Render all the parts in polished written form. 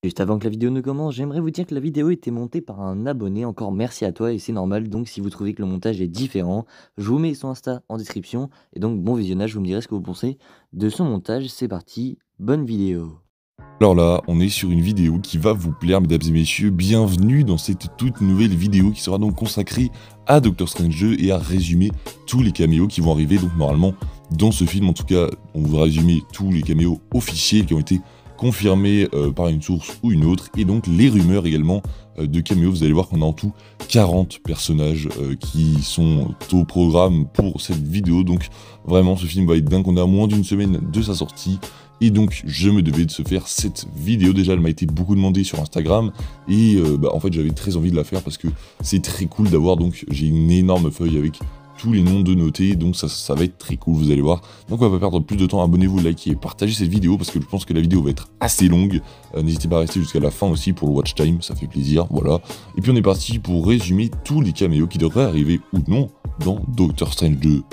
Juste avant que la vidéo ne commence, j'aimerais vous dire que la vidéo était montée par un abonné, encore merci à toi et c'est normal, donc si vous trouvez que le montage est différent, je vous mets son Insta en description et donc bon visionnage, vous me direz ce que vous pensez de son montage, c'est parti, bonne vidéo. Alors là, on est sur une vidéo qui va vous plaire, mesdames et messieurs. Bienvenue dans cette toute nouvelle vidéo qui sera donc consacrée à Doctor Strange 2 et à résumer tous les caméos qui vont arriver. Donc normalement, dans ce film, en tout cas, on va résumer tous les caméos officiels qui ont été confirmés par une source ou une autre. Et donc les rumeurs également de caméos. Vous allez voir qu'on a en tout 40 personnages qui sont au programme pour cette vidéo. Donc vraiment, ce film va être dingue. On est à moins d'une semaine de sa sortie. Et donc je me devais de se faire cette vidéo. Déjà elle m'a été beaucoup demandée sur Instagram et en fait j'avais très envie de la faire parce que c'est très cool d'avoir, donc j'ai une énorme feuille avec tous les noms de notés, donc ça va être très cool, vous allez voir. Donc on va pas perdre plus de temps, abonnez-vous, likez et partagez cette vidéo parce que je pense que la vidéo va être assez longue. N'hésitez pas à rester jusqu'à la fin aussi pour le watch time, ça fait plaisir, voilà. Et puis on est parti pour résumer tous les caméos qui devraient arriver ou non dans Doctor Strange 2.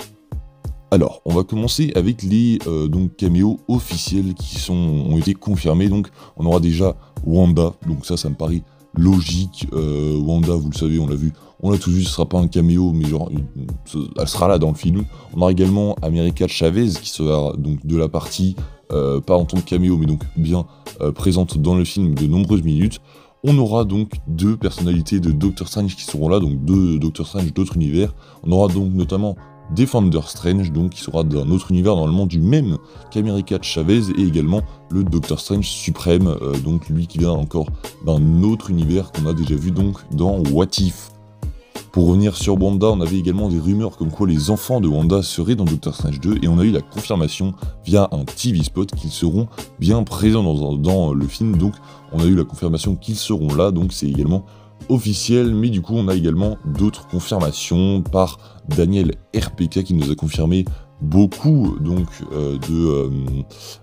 Alors, on va commencer avec les caméos officiels qui ont été confirmés. Donc, on aura déjà Wanda. Donc ça me paraît logique. Wanda, vous le savez, on l'a vu, on l'a tous vu. Ce sera pas un caméo, mais genre, elle sera là dans le film. On aura également America Chavez qui sera donc de la partie, pas en tant que caméo, mais donc bien présente dans le film de nombreuses minutes. On aura donc deux personnalités de Doctor Strange qui seront là, donc deux Doctor Strange d'autres univers. On aura donc notamment Defender Strange, donc qui sera d'un autre univers, normalement du même qu'America Chavez, et également le Doctor Strange suprême, donc lui qui vient encore d'un autre univers qu'on a déjà vu donc dans What If. Pour revenir sur Wanda, on avait également des rumeurs comme quoi les enfants de Wanda seraient dans Doctor Strange 2, et on a eu la confirmation via un TV spot qu'ils seront bien présents dans le film. Donc on a eu la confirmation qu'ils seront là, donc c'est également officiel, mais du coup on a également d'autres confirmations par Daniel RPK qui nous a confirmé beaucoup donc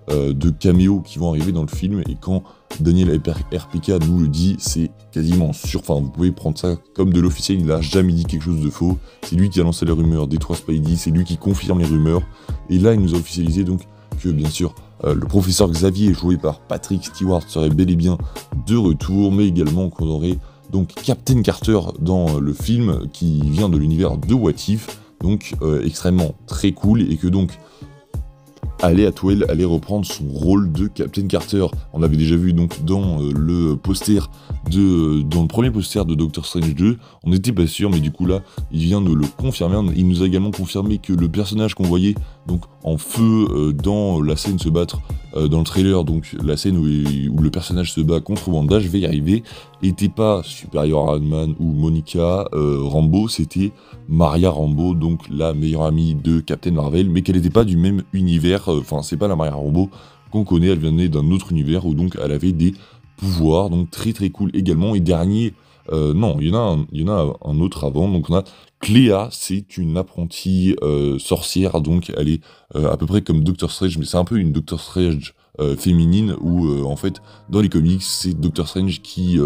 de caméos qui vont arriver dans le film. Et quand Daniel RPK nous le dit, c'est quasiment sûr, enfin vous pouvez prendre ça comme de l'officiel, il n'a jamais dit quelque chose de faux, c'est lui qui a lancé les rumeurs des 3 Spidey, c'est lui qui confirme les rumeurs, et là il nous a officialisé donc que bien sûr le professeur Xavier joué par Patrick Stewart serait bel et bien de retour, mais également qu'on aurait donc Captain Carter dans le film qui vient de l'univers de What If, donc extrêmement très cool, et que donc Hayley Atwell allait reprendre son rôle de Captain Carter. On l'avait déjà vu donc dans le premier poster de Doctor Strange 2, on n'était pas sûr, mais du coup là, il vient de le confirmer. Il nous a également confirmé que le personnage qu'on voyait donc en feu dans la scène se battre, dans le trailer, donc la scène où le personnage se bat contre Wanda, je vais y arriver, n'était pas Superior Iron-Man ou Monica Rambeau, c'était Maria Rambeau, donc la meilleure amie de Captain Marvel, mais qu'elle n'était pas du même univers, enfin c'est pas la Maria Rambeau qu'on connaît, elle venait d'un autre univers où donc elle avait des pouvoirs, donc très très cool également. Et dernier, non, il y en a un autre avant, donc on a Cléa, c'est une apprentie sorcière, donc elle est à peu près comme Doctor Strange, mais c'est un peu une Doctor Strange féminine, où en fait dans les comics c'est Doctor Strange qui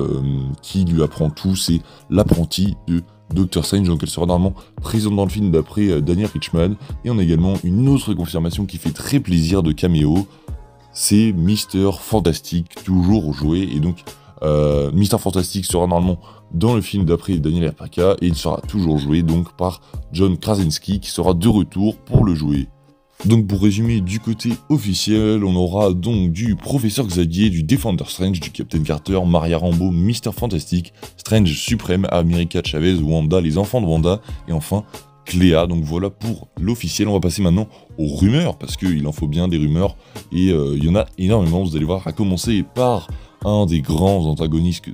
lui apprend tout, c'est l'apprenti de Doctor Strange, donc elle sera normalement présente dans le film d'après Daniel Richman. Et on a également une autre confirmation qui fait très plaisir de caméo, c'est Mister Fantastic, toujours joué, et donc Mister Fantastic sera normalement dans le film d'après Daniel RPK, et il sera toujours joué donc par John Krasinski qui sera de retour pour le jouer. Donc pour résumer du côté officiel, on aura donc du Professeur Xavier, du Defender Strange, du Captain Carter, Maria Rambeau, Mister Fantastic, Strange Suprême, America Chavez, Wanda, les enfants de Wanda, et enfin Cléa. Donc voilà pour l'officiel. On va passer maintenant aux rumeurs, parce qu'il en faut bien des rumeurs, et il y en a énormément, vous allez voir, à commencer par un des grands antagonistes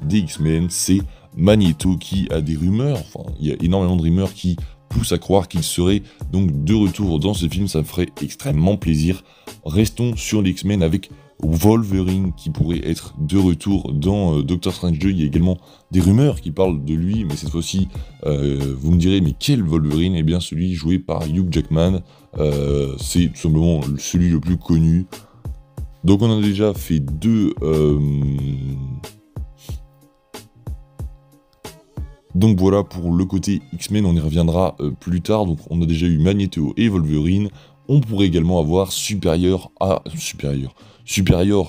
des X-Men, c'est Magneto, qui a des rumeurs, enfin il y a énormément de rumeurs qui pousse à croire qu'il serait donc de retour dans ce film, ça me ferait extrêmement plaisir. Restons sur les X-Men avec Wolverine qui pourrait être de retour dans Doctor Strange 2. Il y a également des rumeurs qui parlent de lui, mais cette fois-ci, vous me direz, mais quel Wolverine? Eh bien celui joué par Hugh Jackman, c'est tout simplement celui le plus connu. Donc on a déjà fait deux... Donc voilà pour le côté X-Men, on y reviendra plus tard. Donc on a déjà eu Magneto et Wolverine. On pourrait également avoir Superior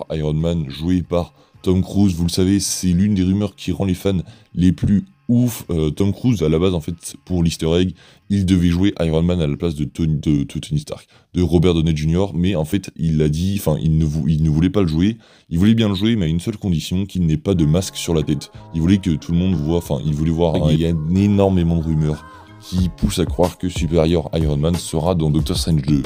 Iron Man, joué par Tom Cruise. Vous le savez, c'est l'une des rumeurs qui rend les fans les plus ouf. Tom Cruise, à la base, en fait, pour l'Easter egg, il devait jouer Iron Man à la place de Tony Stark, de Robert Downey Jr., mais en fait, il a dit, enfin, il ne voulait pas le jouer. Il voulait bien le jouer, mais à une seule condition, qu'il n'ait pas de masque sur la tête. Il voulait que tout le monde voit, enfin, il voulait voir, il y a énormément de rumeurs qui poussent à croire que Superior Iron Man sera dans Doctor Strange 2.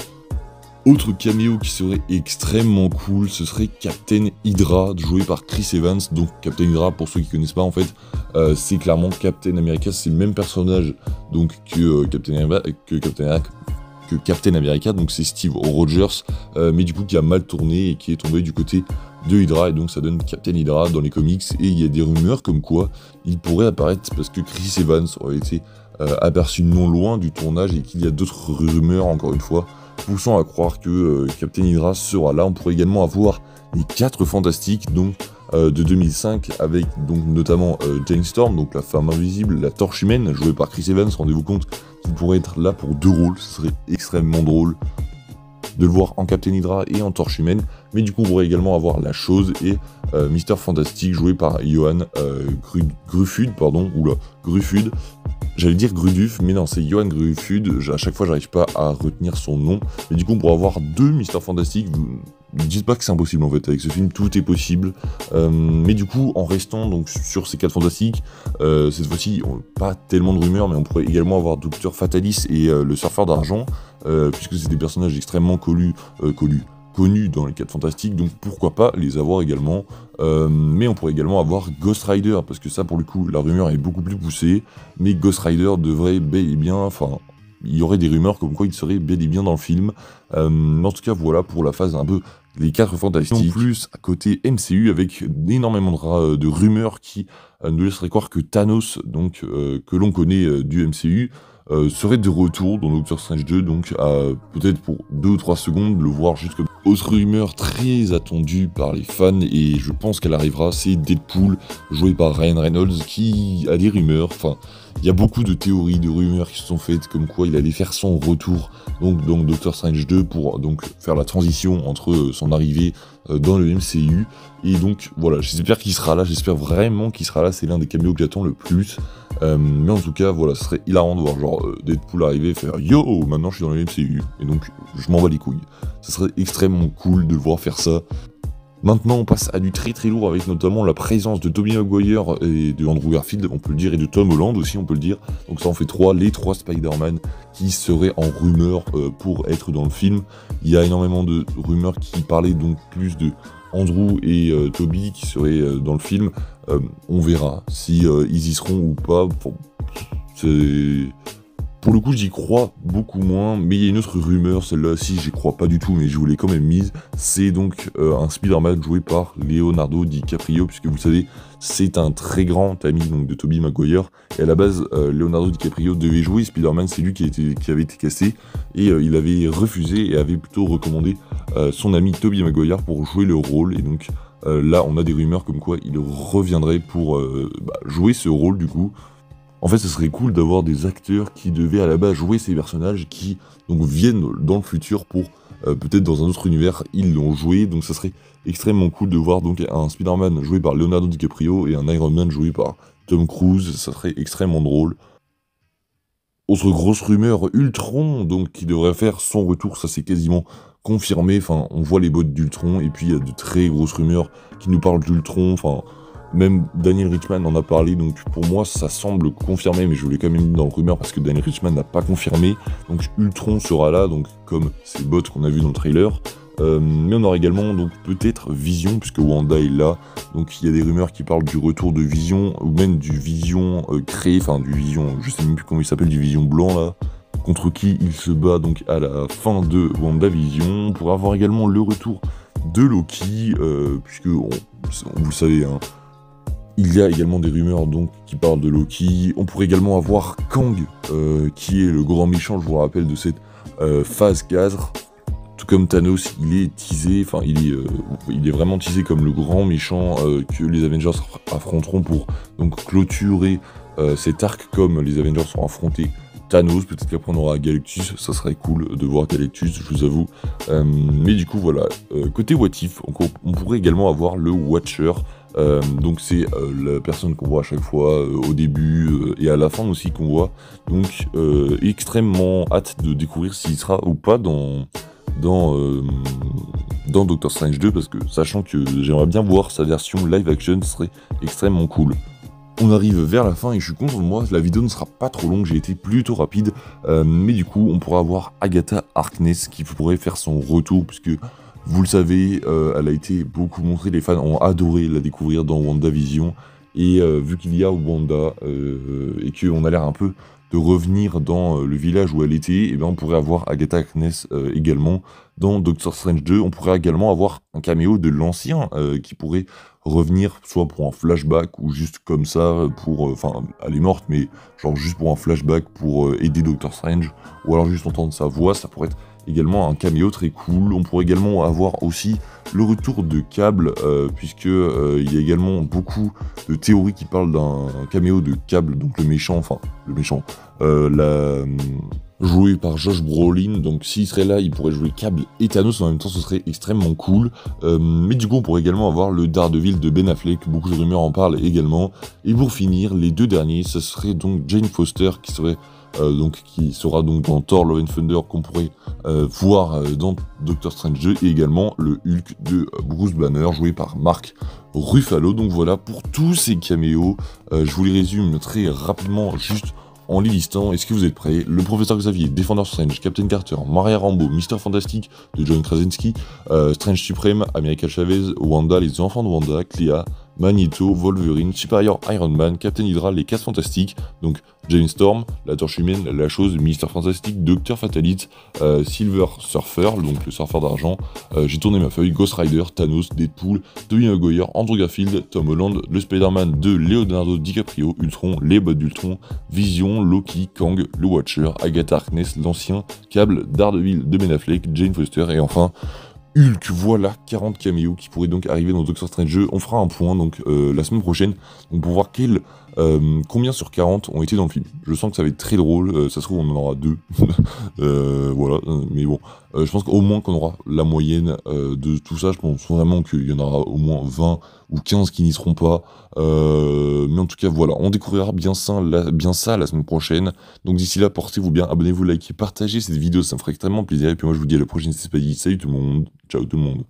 Autre caméo qui serait extrêmement cool, ce serait Captain Hydra, joué par Chris Evans. Donc Captain Hydra, pour ceux qui connaissent pas en fait, c'est clairement Captain America, c'est le même personnage donc que Captain America, donc c'est Steve Rogers, mais du coup qui a mal tourné et qui est tombé du côté de Hydra, et donc ça donne Captain Hydra dans les comics. Et il y a des rumeurs comme quoi il pourrait apparaître parce que Chris Evans aurait été aperçu non loin du tournage, et qu'il y a d'autres rumeurs, encore une fois, poussant à croire que Captain Hydra sera là. On pourrait également avoir les 4 Fantastiques donc, de 2005, avec donc notamment Jane Storm, donc la femme invisible, la Torche humaine, jouée par Chris Evans. Rendez-vous compte qu'il pourrait être là pour 2 rôles, ce serait extrêmement drôle de le voir en Captain Hydra et en Torche humaine. Mais du coup, on pourrait également avoir la Chose et Mister Fantastic, joué par Johan Gruffudd, Gruffudd. J'allais dire Gruduf, mais non, c'est Johan Gruffudd. À chaque fois, j'arrive pas à retenir son nom. Mais du coup, on pourrait avoir 2 Mister Fantastic. Ne dites pas que c'est impossible en fait, avec ce film tout est possible. Mais du coup, en restant donc sur ces 4 Fantastiques, cette fois-ci, pas tellement de rumeurs, mais on pourrait également avoir Docteur Fatalis et le Surfeur d'Argent, puisque c'est des personnages extrêmement connus dans les 4 Fantastiques, donc pourquoi pas les avoir également. Mais on pourrait également avoir Ghost Rider, parce que ça pour le coup la rumeur est beaucoup plus poussée, mais Ghost Rider devrait bel et bien, enfin il y aurait des rumeurs comme quoi il serait bel et bien dans le film. Mais en tout cas voilà pour la phase un peu les 4 Fantastiques. En plus à côté MCU, avec énormément de rumeurs qui nous laisseraient croire que Thanos, donc que l'on connaît du MCU, serait de retour dans Doctor Strange 2, donc peut-être pour 2 ou 3 secondes, le voir juste comme... Autre rumeur très attendue par les fans, et je pense qu'elle arrivera, c'est Deadpool, joué par Ryan Reynolds, qui a des rumeurs, enfin, il y a beaucoup de théories, de rumeurs qui se sont faites, comme quoi il allait faire son retour, donc dans Doctor Strange 2, pour donc faire la transition entre son arrivée dans le MCU, et donc voilà, j'espère qu'il sera là, j'espère vraiment qu'il sera là, c'est l'un des caméos que j'attends le plus. Mais en tout cas, voilà, ce serait hilarant de voir genre Deadpool arriver et faire yo, maintenant je suis dans le MCU, et donc je m'en bats les couilles. Ce serait extrêmement cool de le voir faire ça. Maintenant, on passe à du très très lourd, avec notamment la présence de Tobey Maguire et de Andrew Garfield, on peut le dire, et de Tom Holland aussi, on peut le dire. Donc ça en fait 3, les 3 Spider-Man qui seraient en rumeur pour être dans le film. Il y a énormément de rumeurs qui parlaient donc plus de Andrew et Tobey qui seraient dans le film. On verra si ils y seront ou pas. Pour le coup, j'y crois beaucoup moins, mais il y a une autre rumeur, celle-là-ci, j'y crois pas du tout, mais je vous l'ai quand même mise. C'est donc un Spider-Man joué par Leonardo DiCaprio, puisque vous savez, c'est un très grand ami donc, de Tobey Maguire. Et à la base, Leonardo DiCaprio devait jouer Spider-Man, c'est lui qui avait été cassé, et il avait refusé et avait plutôt recommandé son ami Tobey Maguire pour jouer le rôle. Et donc là, on a des rumeurs comme quoi il reviendrait pour jouer ce rôle du coup. En fait, ce serait cool d'avoir des acteurs qui devaient à la base jouer ces personnages, qui donc viennent dans le futur pour peut-être dans un autre univers, ils l'ont joué. Donc ça serait extrêmement cool de voir donc un Spider-Man joué par Leonardo DiCaprio et un Iron Man joué par Tom Cruise. Ça serait extrêmement drôle. Autre grosse rumeur, Ultron, donc qui devrait faire son retour, ça c'est quasiment confirmé. Enfin, on voit les bottes d'Ultron, et puis il y a de très grosses rumeurs qui nous parlent d'Ultron. Enfin, même Daniel Richman en a parlé, donc pour moi ça semble confirmé, mais je l'ai quand même mis dans le rumeur parce que Daniel Richman n'a pas confirmé. Donc Ultron sera là, donc comme ces bots qu'on a vu dans le trailer. Mais on aura également donc peut-être Vision, puisque Wanda est là. Donc il y a des rumeurs qui parlent du retour de Vision, ou même du Vision créé, enfin du Vision, je sais même plus comment il s'appelle, du Vision blanc là, contre qui il se bat donc à la fin de WandaVision. On pourra avoir également le retour de Loki, puisque vous le savez, hein, il y a également des rumeurs donc qui parlent de Loki. On pourrait également avoir Kang, qui est le grand méchant, je vous rappelle, de cette phase 4. Tout comme Thanos, il est teasé, enfin il est vraiment teasé comme le grand méchant que les Avengers affronteront pour donc clôturer cet arc, comme les Avengers sont affrontés Thanos, peut-être qu'après on aura Galactus, ça serait cool de voir Galactus, je vous avoue. Mais du coup voilà, côté What If, on pourrait également avoir le Watcher. Donc c'est la personne qu'on voit à chaque fois au début et à la fin aussi qu'on voit. Donc extrêmement hâte de découvrir s'il sera ou pas dans Doctor Strange 2, parce que sachant que j'aimerais bien voir sa version live action, ce serait extrêmement cool. On arrive vers la fin et je suis content de moi, la vidéo ne sera pas trop longue, j'ai été plutôt rapide, mais du coup on pourra avoir Agatha Harkness qui pourrait faire son retour, puisque vous le savez, elle a été beaucoup montrée, les fans ont adoré la découvrir dans WandaVision, et vu qu'il y a Wanda, et qu'on a l'air un peu de revenir dans le village où elle était, et bien on pourrait avoir Agatha Harkness également dans Doctor Strange 2. On pourrait également avoir un caméo de l'ancien qui pourrait revenir soit pour un flashback ou juste comme ça pour... Enfin, elle est morte, mais genre juste pour un flashback pour aider Doctor Strange, ou alors juste entendre sa voix, ça pourrait être également un caméo très cool. On pourrait également avoir aussi le retour de Cable, puisque il y a également beaucoup de théories qui parlent d'un caméo de Cable, donc le méchant, joué par Josh Brolin. Donc s'il serait là, il pourrait jouer Cable et Thanos en même temps, ce serait extrêmement cool. Mais du coup, on pourrait également avoir le Daredevil de Ben Affleck, beaucoup de rumeurs en parlent également. Et pour finir, les deux derniers, ce serait donc Jane Foster qui sera donc dans Thor Love and Thunder, qu'on pourrait voir dans Doctor Strange 2, et également le Hulk de Bruce Banner joué par Mark Ruffalo. Donc voilà pour tous ces caméos, je vous les résume très rapidement juste en les listant. Est-ce que vous êtes prêts? Le Professeur Xavier, Défendeur Strange, Captain Carter, Maria Rambeau, Mister Fantastic de John Krasinski, Strange Supreme, America Chavez, Wanda, les enfants de Wanda, Clea, Magneto, Wolverine, Superior Iron Man, Captain Hydra, les 4 Fantastiques, donc Jane Storm, la Torche Humaine, la Chose, Mister Fantastic, Docteur Fatalite, Silver Surfer, donc le surfeur d'argent, j'ai tourné ma feuille, Ghost Rider, Thanos, Deadpool, Tobey Maguire, Andrew Garfield, Tom Holland, le Spider-Man de Leonardo DiCaprio, Ultron, les bottes d'Ultron, Vision, Loki, Kang, le Watcher, Agatha Harkness, l'ancien, Cable, Daredevil de Ben Affleck, Jane Foster, et enfin Hulk. Voilà 40 caméos qui pourraient donc arriver dans Doctor Strange 2. On fera un point donc la semaine prochaine donc, pour voir combien sur 40 ont été dans le film. Je sens que ça va être très drôle, ça se trouve on en aura 2. Voilà, mais bon, je pense qu'au moins qu'on aura la moyenne de tout ça. Je pense vraiment qu'il y en aura au moins 20 ou 15 qui n'y seront pas. Mais en tout cas, voilà, on découvrira bien ça la semaine prochaine. Donc d'ici là, portez-vous bien, abonnez-vous, likez, partagez cette vidéo, ça me ferait extrêmement plaisir. Et puis moi je vous dis à la prochaine, c'est Spadi. Salut tout le monde, ciao tout le monde.